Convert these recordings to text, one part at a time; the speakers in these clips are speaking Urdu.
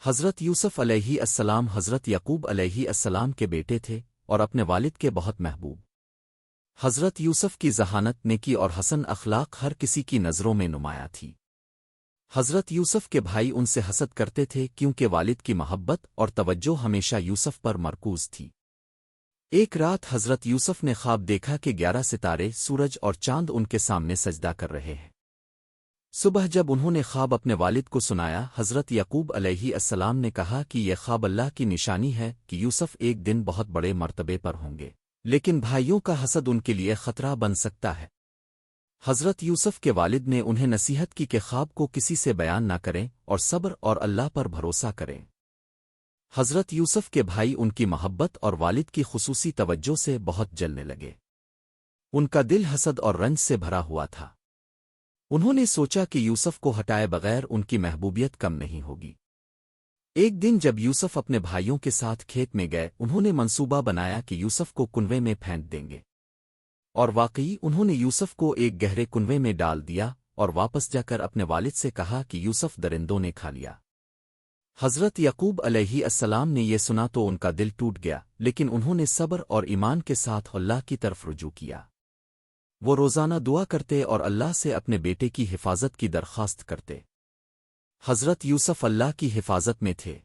حضرت یوسف علیہ السلام حضرت یعقوب علیہ السلام کے بیٹے تھے اور اپنے والد کے بہت محبوب۔ حضرت یوسف کی ذہانت، نیکی اور حسن اخلاق ہر کسی کی نظروں میں نمایاں تھی۔ حضرت یوسف کے بھائی ان سے حسد کرتے تھے کیونکہ والد کی محبت اور توجہ ہمیشہ یوسف پر مرکوز تھی۔ ایک رات حضرت یوسف نے خواب دیکھا کہ 11 ستارے، سورج اور چاند ان کے سامنے سجدہ کر رہے ہیں۔ صبح جب انہوں نے خواب اپنے والد کو سنایا، حضرت یعقوب علیہ السلام نے کہا کہ یہ خواب اللہ کی نشانی ہے کہ یوسف ایک دن بہت بڑے مرتبے پر ہوں گے، لیکن بھائیوں کا حسد ان کے لیے خطرہ بن سکتا ہے۔ حضرت یوسف کے والد نے انہیں نصیحت کی کہ خواب کو کسی سے بیان نہ کریں اور صبر اور اللہ پر بھروسہ کریں۔ حضرت یوسف کے بھائی ان کی محبت اور والد کی خصوصی توجہ سے بہت جلنے لگے۔ ان کا دل حسد اور رنج سے بھرا ہوا تھا۔ انہوں نے سوچا کہ یوسف کو ہٹائے بغیر ان کی محبوبیت کم نہیں ہوگی۔ ایک دن جب یوسف اپنے بھائیوں کے ساتھ کھیت میں گئے، انہوں نے منصوبہ بنایا کہ یوسف کو کنویں میں پھینک دیں گے، اور واقعی انہوں نے یوسف کو ایک گہرے کنویں میں ڈال دیا اور واپس جا کر اپنے والد سے کہا کہ یوسف درندوں نے کھا لیا۔ حضرت یعقوب علیہ السلام نے یہ سنا تو ان کا دل ٹوٹ گیا، لیکن انہوں نے صبر اور ایمان کے ساتھ اللہ کی طرف رجوع کیا۔ وہ روزانہ دعا کرتے اور اللہ سے اپنے بیٹے کی حفاظت کی درخواست کرتے۔ حضرت یوسف اللہ کی حفاظت میں تھے۔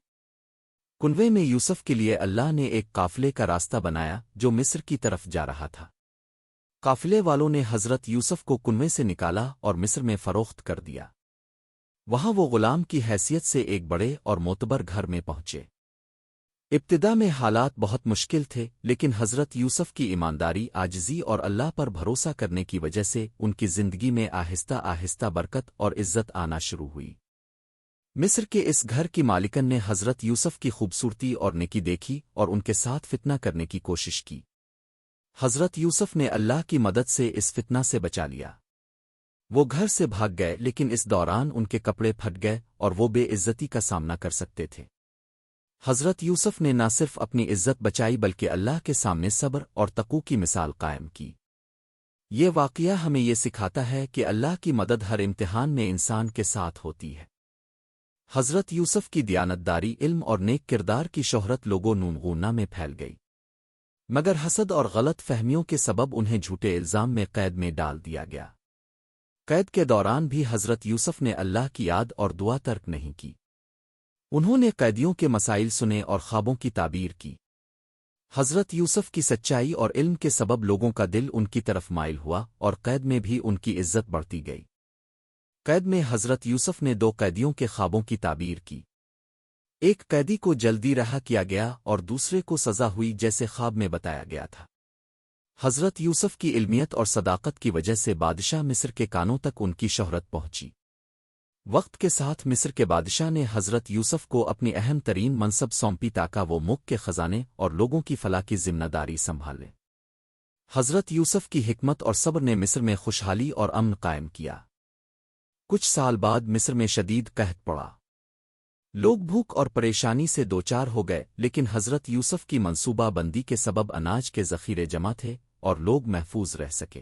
کنویں میں یوسف کے لیے اللہ نے ایک قافلے کا راستہ بنایا جو مصر کی طرف جا رہا تھا۔ قافلے والوں نے حضرت یوسف کو کنویں سے نکالا اور مصر میں فروخت کر دیا۔ وہاں وہ غلام کی حیثیت سے ایک بڑے اور معتبر گھر میں پہنچے۔ ابتدا میں حالات بہت مشکل تھے، لیکن حضرت یوسف کی ایمانداری، عاجزی اور اللہ پر بھروسہ کرنے کی وجہ سے ان کی زندگی میں آہستہ آہستہ برکت اور عزت آنا شروع ہوئی۔ مصر کے اس گھر کی مالکن نے حضرت یوسف کی خوبصورتی اور نیکی دیکھی اور ان کے ساتھ فتنہ کرنے کی کوشش کی۔ حضرت یوسف نے اللہ کی مدد سے اس فتنہ سے بچا لیا۔ وہ گھر سے بھاگ گئے، لیکن اس دوران ان کے کپڑے پھٹ گئے اور وہ بے عزتی کا سامنا کر سکتے تھے۔ حضرت یوسف نے نہ صرف اپنی عزت بچائی بلکہ اللہ کے سامنے صبر اور تقوی کی مثال قائم کی۔ یہ واقعہ ہمیں یہ سکھاتا ہے کہ اللہ کی مدد ہر امتحان میں انسان کے ساتھ ہوتی ہے۔ حضرت یوسف کی دیانتداری، علم اور نیک کردار کی شہرت لوگوں نونغونا میں پھیل گئی، مگر حسد اور غلط فہمیوں کے سبب انہیں جھوٹے الزام میں قید میں ڈال دیا گیا۔ قید کے دوران بھی حضرت یوسف نے اللہ کی یاد اور دعا ترک نہیں کی۔ انہوں نے قیدیوں کے مسائل سنے اور خوابوں کی تعبیر کی۔ حضرت یوسف کی سچائی اور علم کے سبب لوگوں کا دل ان کی طرف مائل ہوا اور قید میں بھی ان کی عزت بڑھتی گئی۔ قید میں حضرت یوسف نے 2 قیدیوں کے خوابوں کی تعبیر کی۔ ایک قیدی کو جلدی رہا کیا گیا اور دوسرے کو سزا ہوئی جیسے خواب میں بتایا گیا تھا۔ حضرت یوسف کی علمیت اور صداقت کی وجہ سے بادشاہ مصر کے کانوں تک ان کی شہرت پہنچی۔ وقت کے ساتھ مصر کے بادشاہ نے حضرت یوسف کو اپنی اہم ترین منصب سونپی تاکہ وہ ملک کے خزانے اور لوگوں کی فلاح کی ذمہ داری سنبھالے۔ حضرت یوسف کی حکمت اور صبر نے مصر میں خوشحالی اور امن قائم کیا۔ کچھ سال بعد مصر میں شدید قحط پڑا۔ لوگ بھوک اور پریشانی سے دوچار ہو گئے، لیکن حضرت یوسف کی منصوبہ بندی کے سبب اناج کے ذخیرے جمع تھے اور لوگ محفوظ رہ سکے۔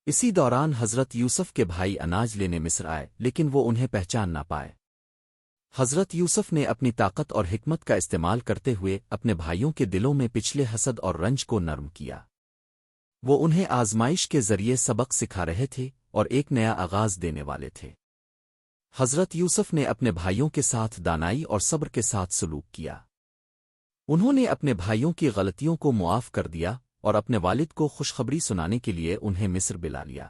اسی دوران حضرت یوسف کے بھائی اناج لینے مصر آئے، لیکن وہ انہیں پہچان نہ پائے۔ حضرت یوسف نے اپنی طاقت اور حکمت کا استعمال کرتے ہوئے اپنے بھائیوں کے دلوں میں پچھلے حسد اور رنج کو نرم کیا۔ وہ انہیں آزمائش کے ذریعے سبق سکھا رہے تھے اور ایک نیا آغاز دینے والے تھے۔ حضرت یوسف نے اپنے بھائیوں کے ساتھ دانائی اور صبر کے ساتھ سلوک کیا۔ انہوں نے اپنے بھائیوں کی غلطیوں کو معاف کر دیا اور اپنے والد کو خوشخبری سنانے کے لیے انہیں مصر بلا لیا۔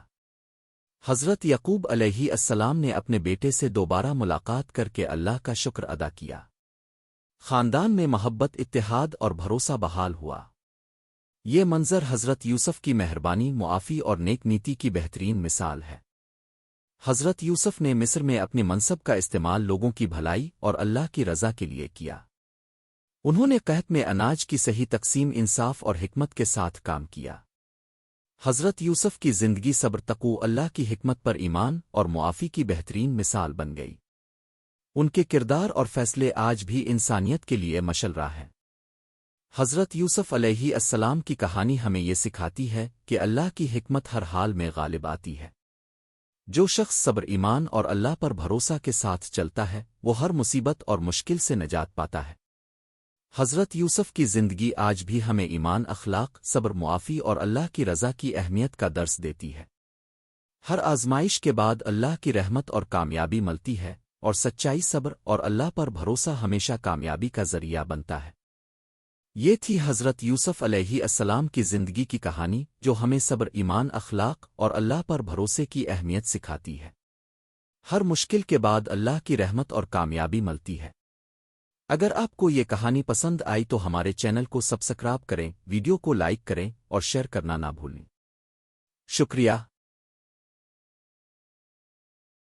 حضرت یعقوب علیہ السلام نے اپنے بیٹے سے دوبارہ ملاقات کر کے اللہ کا شکر ادا کیا۔ خاندان میں محبت، اتحاد اور بھروسہ بحال ہوا۔ یہ منظر حضرت یوسف کی مہربانی، معافی اور نیک نیتی کی بہترین مثال ہے۔ حضرت یوسف نے مصر میں اپنی منصب کا استعمال لوگوں کی بھلائی اور اللہ کی رضا کے لیے کیا۔ انہوں نے قحط میں اناج کی صحیح تقسیم، انصاف اور حکمت کے ساتھ کام کیا۔ حضرت یوسف کی زندگی صبر، تقوی، اللہ کی حکمت پر ایمان اور معافی کی بہترین مثال بن گئی۔ ان کے کردار اور فیصلے آج بھی انسانیت کے لیے مشل راہ ہیں۔ حضرت یوسف علیہ السلام کی کہانی ہمیں یہ سکھاتی ہے کہ اللہ کی حکمت ہر حال میں غالب آتی ہے۔ جو شخص صبر ایمان اور اللہ پر بھروسہ کے ساتھ چلتا ہے وہ ہر مصیبت اور مشکل سے نجات پاتا ہے۔ حضرت یوسف کی زندگی آج بھی ہمیں ایمان، اخلاق، صبر، معافی اور اللہ کی رضا کی اہمیت کا درس دیتی ہے۔ ہر آزمائش کے بعد اللہ کی رحمت اور کامیابی ملتی ہے، اور سچائی، صبر اور اللہ پر بھروسہ ہمیشہ کامیابی کا ذریعہ بنتا ہے۔ یہ تھی حضرت یوسف علیہ السلام کی زندگی کی کہانی، جو ہمیں صبر، ایمان، اخلاق اور اللہ پر بھروسے کی اہمیت سکھاتی ہے۔ ہر مشکل کے بعد اللہ کی رحمت اور کامیابی ملتی ہے۔ اگر آپ کو یہ کہانی پسند آئی تو ہمارے چینل کو سبسکرائب کریں، ویڈیو کو لائک کریں اور شیئر کرنا نہ بھولیں۔ شکریہ۔